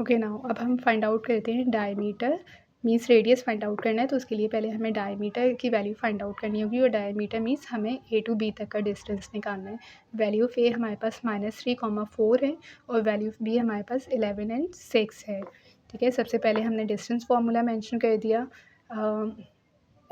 Okay now अब हम find out करते हैं diameter means radius find out करना है, तो उसके लिए पहले हमें डायमीटर की वैल्यू फाइंड आउट करनी होगी और डायमीटर मीन्स हमें ए टू बी तक का डिस्टेंस निकालना है। वैल्यू ऑफ ए हमारे पास -3,4 है और वैल्यू ऑफ बी हमारे पास 11 एंड 6 है। ठीक है, सबसे पहले हमने डिस्टेंस फार्मूला मेंशन कर दिया,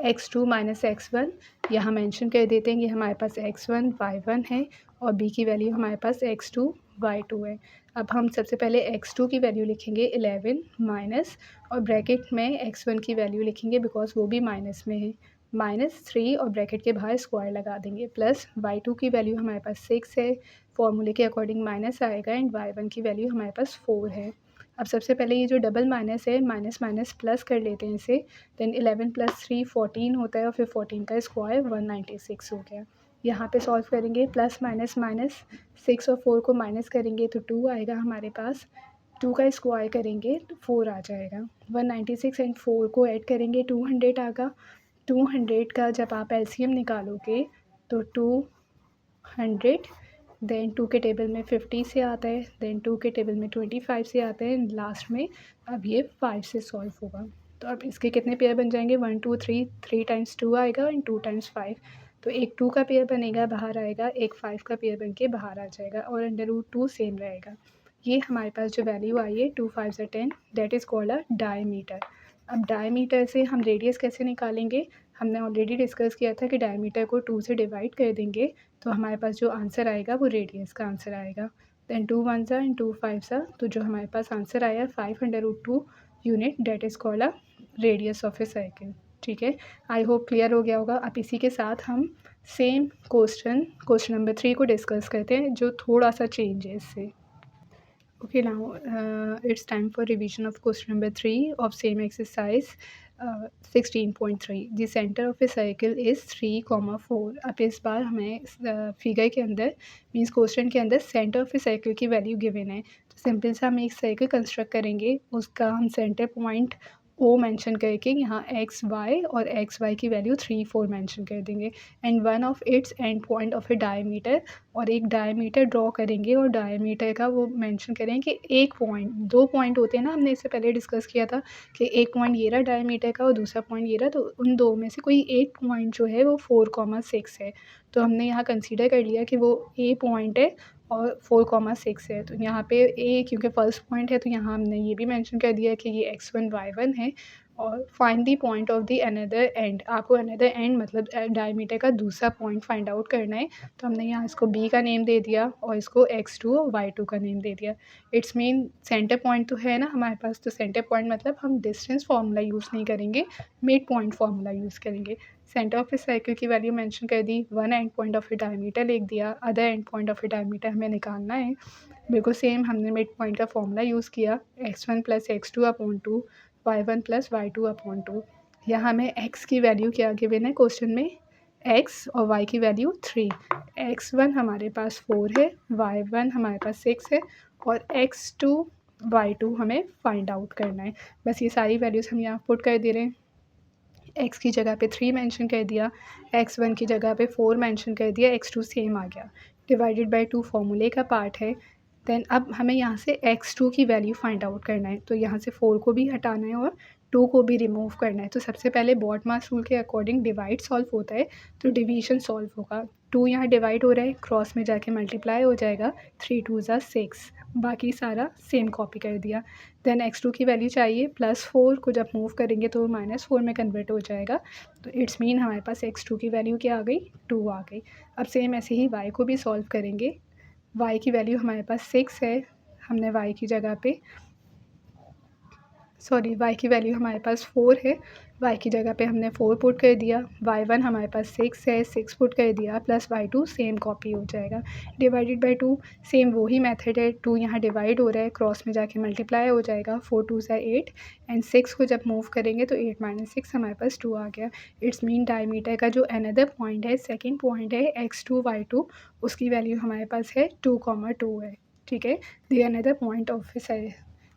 x2 माइनस x1 यहाँ मेंशन कर देते हैं कि हमारे पास x1 y1 है और b की वैल्यू हमारे पास x2 y2 है। अब हम सबसे पहले x2 की वैल्यू लिखेंगे 11 माइनस और ब्रैकेट में x1 की वैल्यू लिखेंगे बिकॉज वो भी माइनस में है, -3 और ब्रैकेट के बाहर स्क्वायर लगा देंगे, प्लस y2 की वैल्यू हमारे पास 6 है, फॉर्मूले के अकॉर्डिंग माइनस आएगा एंड y1 की वैल्यू हमारे पास 4 है। अब सबसे पहले ये जो डबल माइनस है माइनस माइनस प्लस कर लेते हैं इसे, देन 11 + 3 14 होता है और फिर 14 का स्क्वायर 196 हो गया। यहाँ पे सॉल्व करेंगे प्लस माइनस माइनस 6 और 4 को माइनस करेंगे तो 2 आएगा हमारे पास, 2 का स्क्वायर करेंगे तो 4 आ जाएगा, 196 एंड 4 को ऐड करेंगे 200 आएगा। 200 का जब आप एलसीएम निकालोगे तो 200 देन 2 के टेबल में 50 से आता है, देन 2 के टेबल में 25 से आता है एंड लास्ट में अब ये 5 से सॉल्व होगा। तो अब इसके कितने पेयर बन जाएंगे, 1 2 3, 3 टाइम्स 2 आएगा एंड 2 टाइम्स 5, तो एक 2 का पेयर बनेगा बाहर आएगा, एक 5 का पेयर बन के बाहर आ जाएगा और √2 सेम रहेगा। ये हमारे पास जो वैल्यू आई है 2 5 ज़ा 10 that is called a diameter. अब डायमीटर से हम रेडियस कैसे निकालेंगे, हमने ऑलरेडी डिस्कस किया था कि डायमीटर को 2 से डिवाइड कर देंगे तो हमारे पास जो आंसर आएगा वो रेडियस का आंसर आएगा। देन 2 1 ज़ा एंड 2 5 ज़ा, तो जो हमारे पास आंसर आया 500√2 unit that is called a radius of a circle. ठीक है, आई होप क्लियर हो गया होगा। अब इसी के साथ हम सेम क्वेश्चन नंबर 3 को डिस्कस करते हैं जो थोड़ा सा चेंज है इससे। Okay, now it's time for revision of question number 3 of same exercise 16.3. The center of a circle is 3, 4. अब इस बार हमें फिगर के अंदर मीन्स क्वेश्चन के अंदर सेंटर ऑफ ए सर्कल की वैल्यू गिवन है, तो सिंपल सा हम एक सर्कल कंस्ट्रक्ट करेंगे, उसका हम सेंटर पॉइंट ओ मेंशन करके यहाँ एक्स वाई और एक्स वाई की वैल्यू 3 4 मेंशन कर देंगे and one of its and point of a diameter, और एक डायमीटर ड्रॉ करेंगे और डायमीटर का वो मेंशन करें कि एक पॉइंट, 2 पॉइंट होते हैं ना, हमने इससे पहले डिस्कस किया था कि एक पॉइंट ये रहा डायमीटर का और दूसरा पॉइंट ये रहा, तो उन दो में से कोई एक पॉइंट जो है वो 4,6 है, तो हमने यहाँ कंसीडर कर लिया कि वो ए पॉइंट है और 4,6 है। तो यहाँ पे ए क्योंकि फर्स्ट पॉइंट है तो यहाँ हमने ये भी मेंशन कर दिया कि ये x1 y1 है और find the point of the another and, आपको अनदर एंड मतलब डायमीटर का दूसरा पॉइंट फाइंड आउट करना है, तो हमने यहाँ इसको बी का नेम दे दिया और इसको x2 और y2 का नेम दे दिया। इट्स मीन सेंटर पॉइंट तो है ना हमारे पास, तो सेंटर पॉइंट मतलब हम डिस्टेंस फार्मूला यूज़ नहीं करेंगे, मिड पॉइंट फार्मूला यूज़ करेंगे। सेंटर ऑफ ए सर्कल की वैल्यू मेंशन कर दी, one end point of a diameter लिख दिया, other end point of a diameter हमें निकालना है। बिल्कुल सेम हमने मिड पॉइंट का फॉर्मूला यूज़ किया, x1 + x2/2 y1 + y2/2। यहाँ हमें x की वैल्यू क्या गिवन है क्वेश्चन में, x और y की वैल्यू 3, x1 हमारे पास 4 है, y1 हमारे पास 6 है और x2 y2 हमें फाइंड आउट करना है। बस ये सारी वैल्यूज़ हम यहाँ पुट कर दे रहे हैं, x की जगह पे 3 मेंशन कर दिया, x1 की जगह पे 4 मेंशन कर दिया, x2 सेम आ गया, डिवाइडेड बाय 2 फॉर्मूले का पार्ट है। देन अब हमें यहाँ से x2 की वैल्यू फाइंड आउट करना है, तो यहाँ से 4 को भी हटाना है और 2 को भी रिमूव करना है। तो सबसे पहले बॉड-मास रूल के अकॉर्डिंग डिवाइड सॉल्व होता है, तो डिवीजन सॉल्व होगा। 2 यहाँ डिवाइड हो रहा है, क्रॉस में जाके मल्टीप्लाई हो जाएगा, 3 2 ज़ा 6, बाकी सारा सेम कॉपी कर दिया। देन x2 की वैल्यू चाहिए, +4 को जब मूव करेंगे तो -4 में कन्वर्ट हो जाएगा, तो इट्स मीन हमारे पास x2 की वैल्यू क्या आ गई, 2 आ गई। अब सेम ऐसे ही y को भी सॉल्व करेंगे, y की वैल्यू हमारे पास 6 है, हमने y की जगह पे y की वैल्यू हमारे पास 4 है, y की जगह पे हमने 4 पुट कर दिया, y1 हमारे पास 6 है, 6 पुट कर दिया, प्लस y2 सेम कॉपी हो जाएगा, डिवाइडेड बाय 2, सेम वही मेथड है, 2 यहाँ डिवाइड हो रहा है, क्रॉस में जाके मल्टीप्लाई हो जाएगा, 4 2 ज़ा 8 एंड 6 को जब मूव करेंगे तो 8 - 6 हमारे पास 2 आ गया। इट्स मीन डायमीटर का जो अनदर पॉइंट है, सेकेंड पॉइंट है x2 y2, उसकी वैल्यू हमारे पास है 2,2 है। ठीक है, the another point of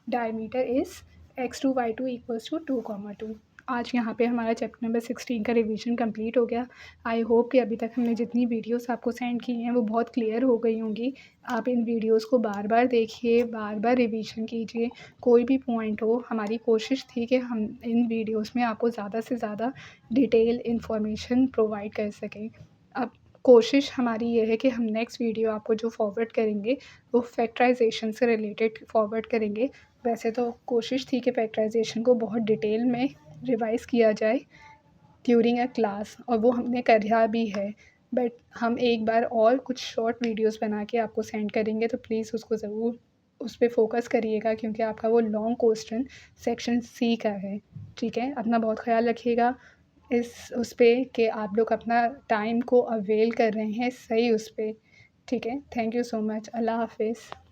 diameter is x2 y2 = 2, 2। आज यहाँ पे हमारा चैप्टर नंबर 16 का रिवीजन कंप्लीट हो गया। आई होप कि अभी तक हमने जितनी वीडियोस आपको सेंड की हैं वो बहुत क्लियर हो गई होंगी। आप इन वीडियोस को बार-बार देखिए, बार-बार रिवीजन कीजिए। कोई भी पॉइंट हो, हमारी कोशिश थी कि हम इन वीडियोस में आपको ज़्यादा से ज़्यादा डिटेल इन्फॉर्मेशन प्रोवाइड कर सकें। अब कोशिश हमारी ये है कि हम नेक्स्ट वीडियो आपको जो फॉरवर्ड करेंगे वो फैक्टराइज़ेशन से रिलेटेड फॉरवर्ड करेंगे। वैसे तो कोशिश थी कि फैक्टराइज़ेशन को बहुत डिटेल में रिवाइज़ किया जाए ड्यूरिंग अ क्लास, और वो हमने करा भी है। बट हम एक बार और कुछ शॉर्ट वीडियोस बना के आपको सेंड करेंगे, तो प्लीज़ उसको ज़रूर उस पे फ़ोकस करिएगा, क्योंकि आपका वो लॉन्ग क्वेश्चन सेक्शन सी का है। ठीक है? अपना बहुत ख़्याल रखिएगा इस उस पे कि आप लोग अपना टाइम को अवेल कर रहे हैं सही उस पे। ठीक है? Thank you so much. अल्लाह हाफ़िज़।